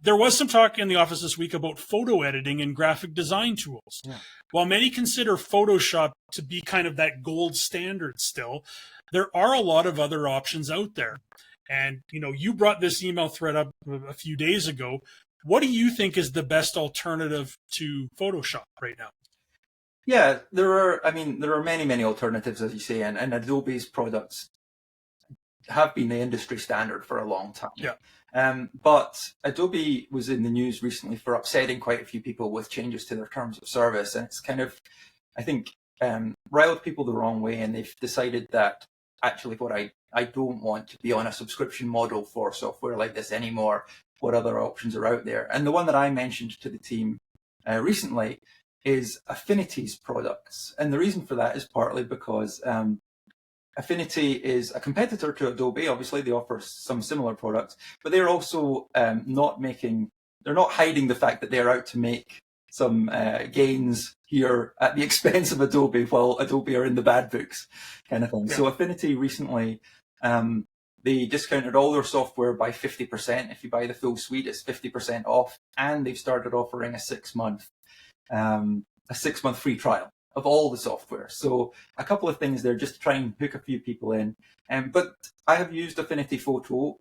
there was some talk in the office this week about photo editing and graphic design tools. Yeah. While many consider Photoshop to be kind of that gold standard still, there are a lot of other options out there. And, you brought this email thread up a few days ago. What do you think is the best alternative to Photoshop right now? Yeah, there are many, many alternatives, as you say, and Adobe's products have been the industry standard for a long time. Yeah. But Adobe was in the news recently for upsetting quite a few people with changes to their terms of service. And it's kind of, I think, riled people the wrong way. And they've decided that actually what I don't want to be on a subscription model for software like this anymore. What other options are out there? And the one that I mentioned to the team recently is Affinity's products. And the reason for that is partly because Affinity is a competitor to Adobe. Obviously, they offer some similar products, but they're also they're not hiding the fact that they're out to make some gains here at the expense of Adobe, while Adobe are in the bad books, kind of thing. Yeah. So Affinity recently, they discounted all their software by 50%. If you buy the full suite, it's 50% off, and they've started offering a 6-month free trial of all the software. So a couple of things there just to try and hook a few people in. But I have used Affinity Photo,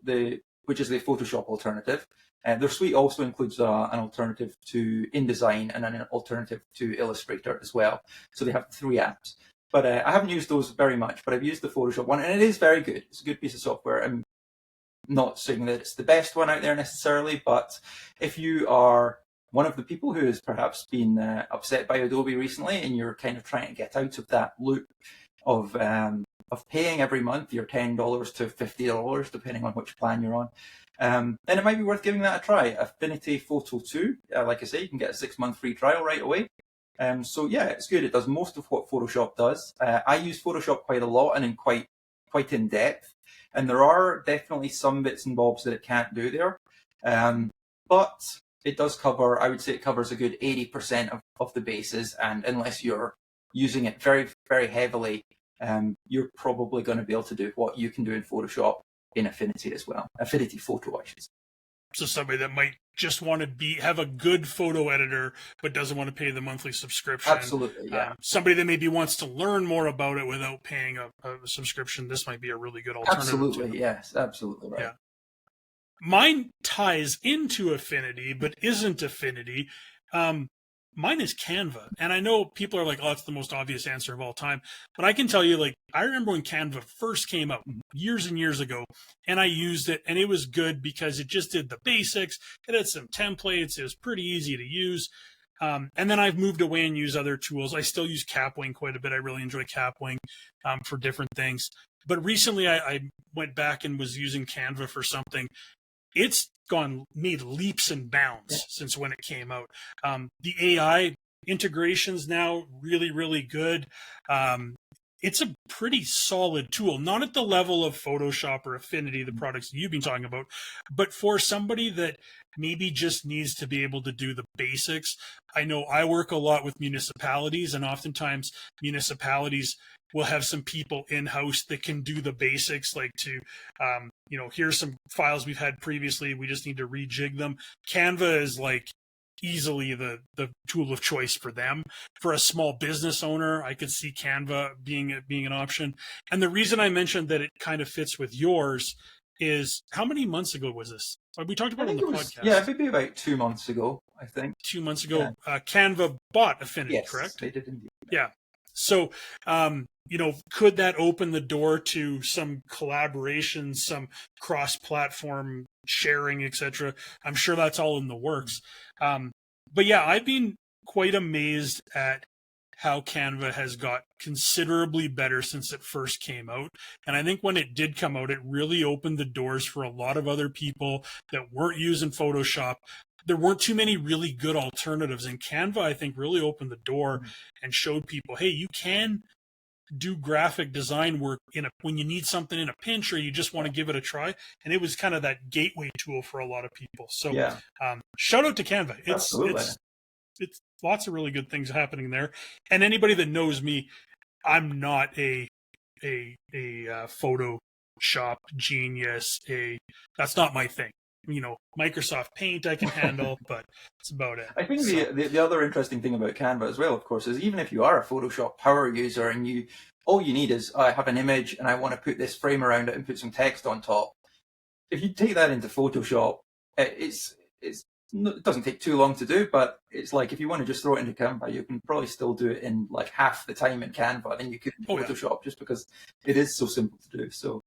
which is the Photoshop alternative. Their suite also includes an alternative to InDesign and an alternative to Illustrator as well. So they have 3 apps. But I haven't used those very much, but I've used the Photoshop one, and it is very good. It's a good piece of software. I'm not saying that it's the best one out there necessarily, but if you are one of the people who has perhaps been upset by Adobe recently, and you're kind of trying to get out of that loop of paying every month your $10 to $50, depending on which plan you're on, then it might be worth giving that a try. Affinity Photo 2, like I say, you can get a 6-month free trial right away. So yeah, it's good. It does most of what Photoshop does. I use Photoshop quite a lot and in quite in depth, and there are definitely some bits and bobs that it can't do there. But it does cover, I would say it covers a good 80% of the bases, and unless you're using it very, very heavily, you're probably going to be able to do what you can do in Photoshop in Affinity as well. Affinity Photo, I should say. So somebody that might just want to have a good photo editor, but doesn't want to pay the monthly subscription. Absolutely, yeah. Somebody that maybe wants to learn more about it without paying a subscription, this might be a really good alternative. Absolutely, yes, absolutely right. Yeah. Mine ties into Affinity, but isn't Affinity. Mine is Canva. And I know people are like, oh, that's the most obvious answer of all time. But I can tell you, like, I remember when Canva first came out years and years ago, and I used it, and it was good because it just did the basics. It had some templates. It was pretty easy to use. And then I've moved away and used other tools. I still use Capwing quite a bit. I really enjoy Capwing for different things. But recently I went back and was using Canva for something. It's made leaps and bounds since when it came out. The AI integrations now really, really good. It's a pretty solid tool, not at the level of Photoshop or Affinity, the products you've been talking about, but for somebody that maybe just needs to be able to do the basics. I know I work a lot with municipalities, and oftentimes municipalities will have some people in-house that can do the basics, like to, here's some files we've had previously. We just need to rejig them. Canva is like easily the tool of choice for them. For a small business owner, I could see Canva being an option. And the reason I mentioned that it kind of fits with yours is, how many months ago was this? We talked about it on the podcast. Yeah, maybe about 2 months ago, I think. 2 months ago, yeah. Canva bought Affinity, correct? Yes, they did indeed. Yeah. So, could that open the door to some collaboration, some cross-platform sharing, etc.? I'm sure that's all in the works. But yeah, I've been quite amazed at how Canva has got considerably better since it first came out. And I think when it did come out, it really opened the doors for a lot of other people that weren't using Photoshop. There weren't too many really good alternatives, and Canva, I think, really opened the door and showed people, hey, you can do graphic design work when you need something in a pinch, or you just want to give it a try. And it was kind of that gateway tool for a lot of people. So yeah. Shout out to Canva. It's lots of really good things happening there. And anybody that knows me, I'm not a Photoshop genius. That's not my thing. Microsoft Paint I can handle, but that's about it. I think the other interesting thing about Canva as well, of course, is even if you are a Photoshop power user and all you need is I have an image and I want to put this frame around it and put some text on top. If you take that into Photoshop, it doesn't take too long to do, but it's like if you want to just throw it into Canva, you can probably still do it in like half the time in Canva than you could in Photoshop, just because it is so simple to do. So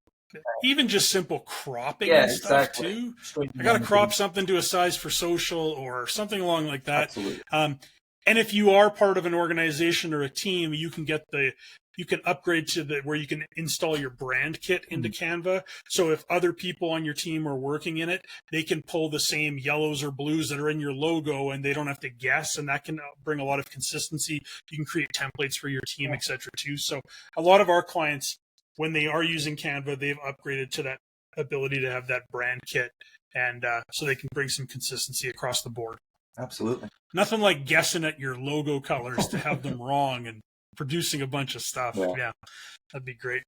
even just simple cropping and stuff too. I got to crop something to a size for social or something along like that. Absolutely. And if you are part of an organization or a team, you can upgrade to where you can install your brand kit into Canva. So if other people on your team are working in it, they can pull the same yellows or blues that are in your logo and they don't have to guess. And that can bring a lot of consistency. You can create templates for your team, etc. too. So a lot of our clients, when they are using Canva, they've upgraded to that ability to have that brand kit. And so they can bring some consistency across the board. Absolutely. Nothing like guessing at your logo colors to have them wrong and producing a bunch of stuff. Yeah, that'd be great.